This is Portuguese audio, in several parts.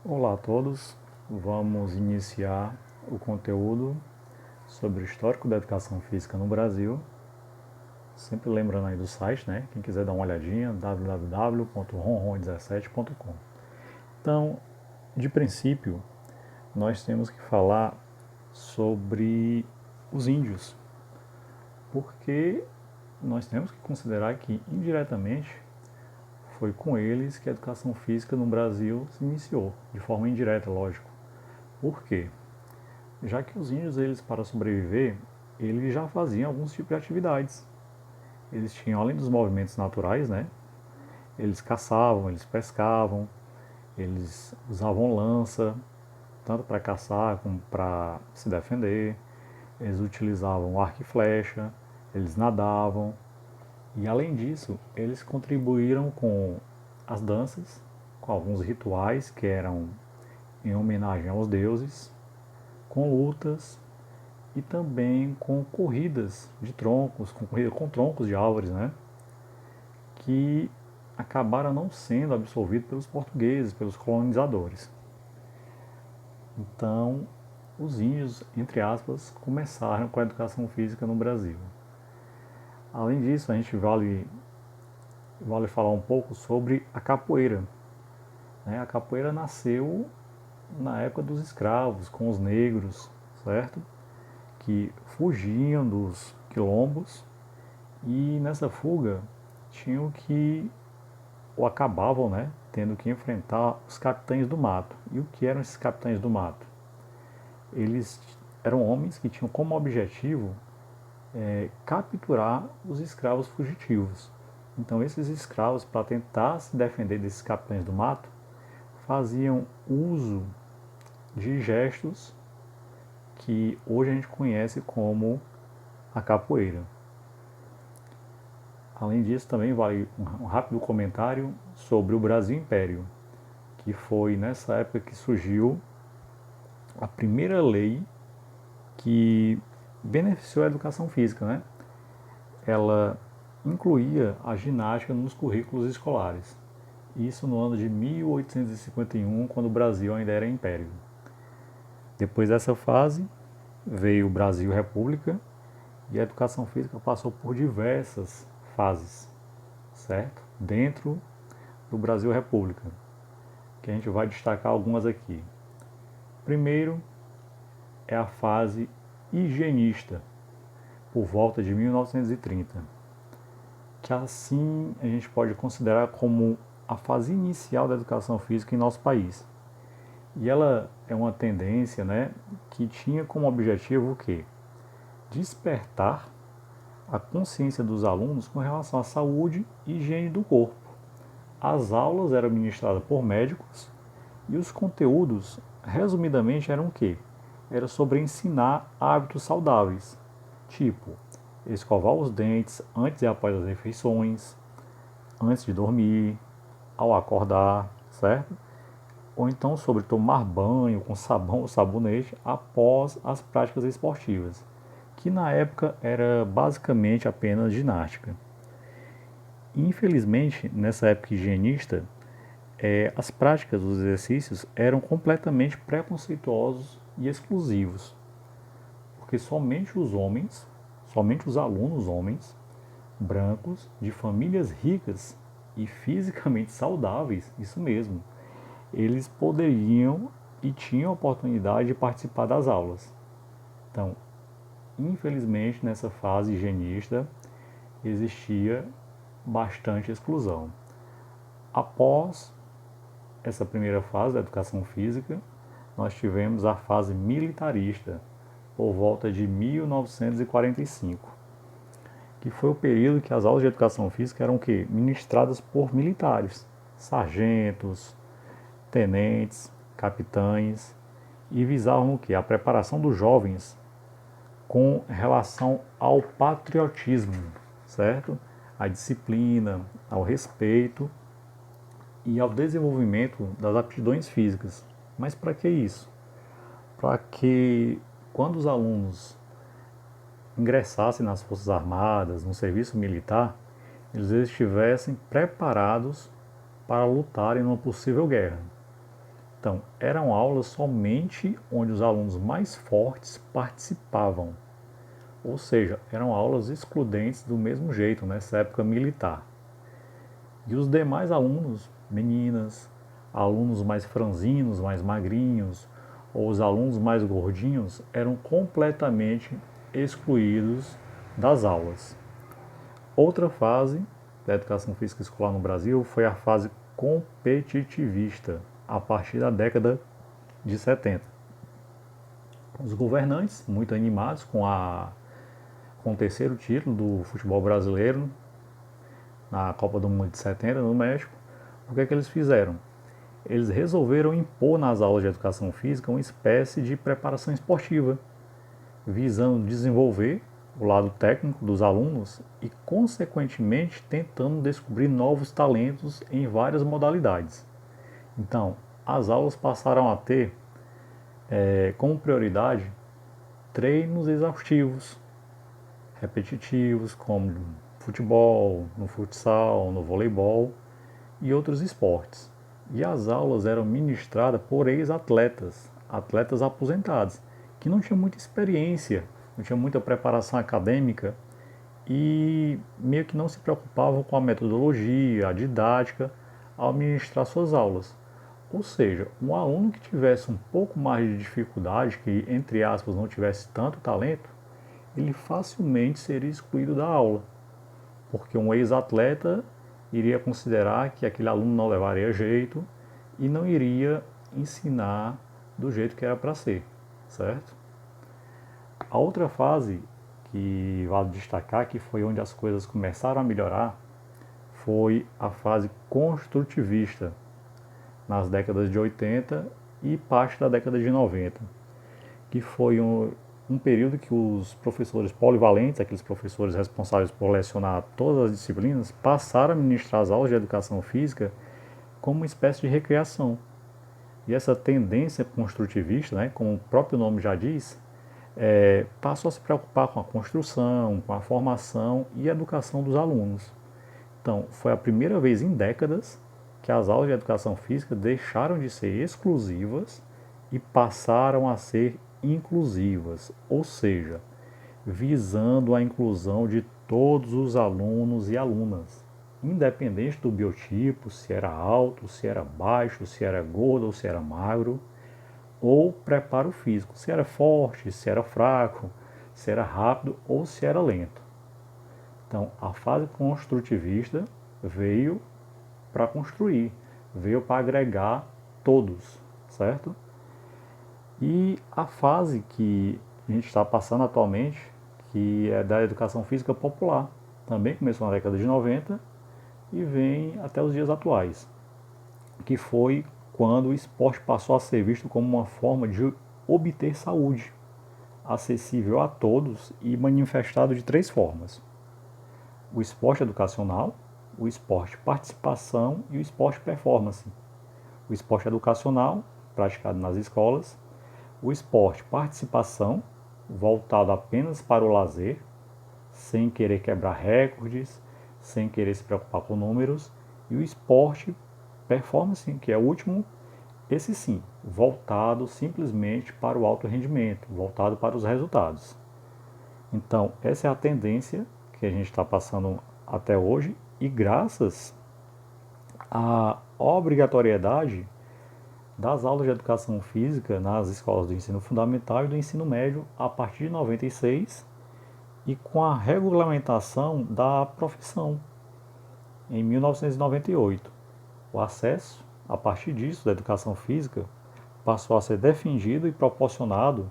Olá a todos, vamos iniciar o conteúdo sobre o histórico da educação física no Brasil. Sempre lembrando aí do site, né? Quem quiser dar uma olhadinha, www.ronron17.com. Então, de princípio, nós temos que falar sobre os índios, porque nós temos que considerar que, indiretamente, foi com eles que a educação física no Brasil se iniciou, de forma indireta, lógico. Por quê? Já que os índios, eles para sobreviver, eles já faziam alguns tipos de atividades. Eles tinham, além dos movimentos naturais, né? Eles caçavam, eles pescavam, eles usavam lança, tanto para caçar como para se defender. Eles utilizavam arco e flecha, eles nadavam. E além disso, eles contribuíram com as danças, com alguns rituais que eram em homenagem aos deuses, com lutas e também com corridas de troncos, com troncos de árvores, né? Que acabaram não sendo absorvidos pelos portugueses, pelos colonizadores. Então, os índios, entre aspas, começaram com a educação física no Brasil. Além disso, a gente vale falar um pouco sobre a capoeira. A capoeira nasceu na época dos escravos, com os negros, certo? Que fugiam dos quilombos e nessa fuga tinham que, ou acabavam, né, tendo que enfrentar os capitães do mato. E o que eram esses capitães do mato? Eles eram homens que tinham como objetivo capturar os escravos fugitivos. Então esses escravos, para tentar se defender desses capitães do mato, faziam uso de gestos que hoje a gente conhece como a capoeira. Além disso, também vale um rápido comentário sobre o Brasil Império, que foi nessa época que surgiu a primeira lei que beneficiou a educação física, né? Ela incluía a ginástica nos currículos escolares. Isso no ano de 1851, quando o Brasil ainda era império. Depois dessa fase, veio o Brasil República e a educação física passou por diversas fases, certo? Dentro do Brasil República, que a gente vai destacar algumas aqui. Primeiro é a fase higienista, por volta de 1930, que assim a gente pode considerar como a fase inicial da educação física em nosso país. E ela é uma tendência, né, que tinha como objetivo o quê? Despertar a consciência dos alunos com relação à saúde e higiene do corpo. As aulas eram ministradas por médicos e os conteúdos, resumidamente, eram o quê? Era sobre ensinar hábitos saudáveis, tipo escovar os dentes antes e após as refeições, antes de dormir, ao acordar, certo? Ou então sobre tomar banho com sabão ou sabonete após as práticas esportivas, que na época era basicamente apenas ginástica. Infelizmente, nessa época higienista, as práticas dos exercícios eram completamente preconceituosos e exclusivos, porque somente os alunos homens, brancos, de famílias ricas e fisicamente saudáveis, isso mesmo, eles poderiam e tinham a oportunidade de participar das aulas. Então, infelizmente, nessa fase higienista, existia bastante exclusão. Após essa primeira fase da educação física, nós tivemos a fase militarista, por volta de 1945, que foi o período que as aulas de educação física eram que ministradas por militares, sargentos, tenentes, capitães, e visavam o que? A preparação dos jovens com relação ao patriotismo, certo? À disciplina, ao respeito e ao desenvolvimento das aptidões físicas. Mas para que isso? Para que quando os alunos ingressassem nas Forças Armadas, no serviço militar, eles estivessem preparados para lutarem numa possível guerra. Então, eram aulas somente onde os alunos mais fortes participavam. Ou seja, eram aulas excludentes do mesmo jeito, nessa época militar. E os demais alunos, meninas, alunos mais franzinos, mais magrinhos, ou os alunos mais gordinhos, eram completamente excluídos das aulas. Outra fase da educação física escolar no Brasil foi a fase competitivista, a partir da década de 70. Os governantes, muito animados com o terceiro título do futebol brasileiro na Copa do Mundo de 70 no México, o que é que eles fizeram? Eles resolveram impor nas aulas de educação física uma espécie de preparação esportiva, visando desenvolver o lado técnico dos alunos e, consequentemente, tentando descobrir novos talentos em várias modalidades. Então, as aulas passaram a ter como prioridade treinos exaustivos, repetitivos, como no futebol, no futsal, no voleibol e outros esportes. E as aulas eram ministradas por ex-atletas, atletas aposentados, que não tinham muita experiência, não tinham muita preparação acadêmica e meio que não se preocupavam com a metodologia, a didática ao ministrar suas aulas. Ou seja, um aluno que tivesse um pouco mais de dificuldade, que entre aspas não tivesse tanto talento, ele facilmente seria excluído da aula, porque um ex-atleta iria considerar que aquele aluno não levaria jeito e não iria ensinar do jeito que era para ser, certo? A outra fase que vale destacar, que foi onde as coisas começaram a melhorar, foi a fase construtivista, nas décadas de 80 e parte da década de 90, que foi um período que os professores polivalentes, aqueles professores responsáveis por lecionar todas as disciplinas, passaram a ministrar as aulas de educação física como uma espécie de recreação. E essa tendência construtivista, né, como o próprio nome já diz, passou a se preocupar com a construção, com a formação e a educação dos alunos. Então, foi a primeira vez em décadas que as aulas de educação física deixaram de ser exclusivas e passaram a ser inclusivas, ou seja, visando a inclusão de todos os alunos e alunas, independente do biotipo, se era alto, se era baixo, se era gordo ou se era magro, ou preparo físico, se era forte, se era fraco, se era rápido ou se era lento. Então, a fase construtivista veio para construir, veio para agregar todos, certo? E a fase que a gente está passando atualmente, que é da educação física popular, também começou na década de 90 e vem até os dias atuais, que foi quando o esporte passou a ser visto como uma forma de obter saúde, acessível a todos e manifestado de três formas: o esporte educacional, o esporte participação e o esporte performance. O esporte educacional, praticado nas escolas, o esporte participação, voltado apenas para o lazer, sem querer quebrar recordes, sem querer se preocupar com números, e o esporte performance, que é o último, esse sim, voltado simplesmente para o alto rendimento, voltado para os resultados. Então, essa é a tendência que a gente está passando até hoje, e graças à obrigatoriedade das aulas de educação física nas escolas do ensino fundamental e do ensino médio a partir de 96 e com a regulamentação da profissão em 1998. O acesso, a partir disso, da educação física passou a ser defendido e proporcionado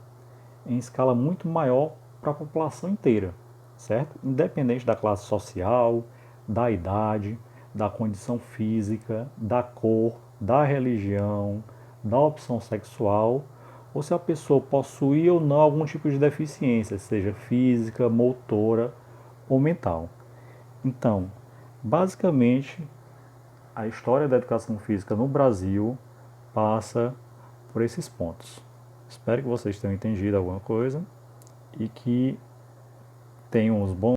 em escala muito maior para a população inteira, certo? Independente da classe social, da idade, da condição física, da cor, da religião, da opção sexual, ou se a pessoa possuía ou não algum tipo de deficiência, seja física, motora ou mental. Então, basicamente, a história da educação física no Brasil passa por esses pontos. Espero que vocês tenham entendido alguma coisa e que tenham os bons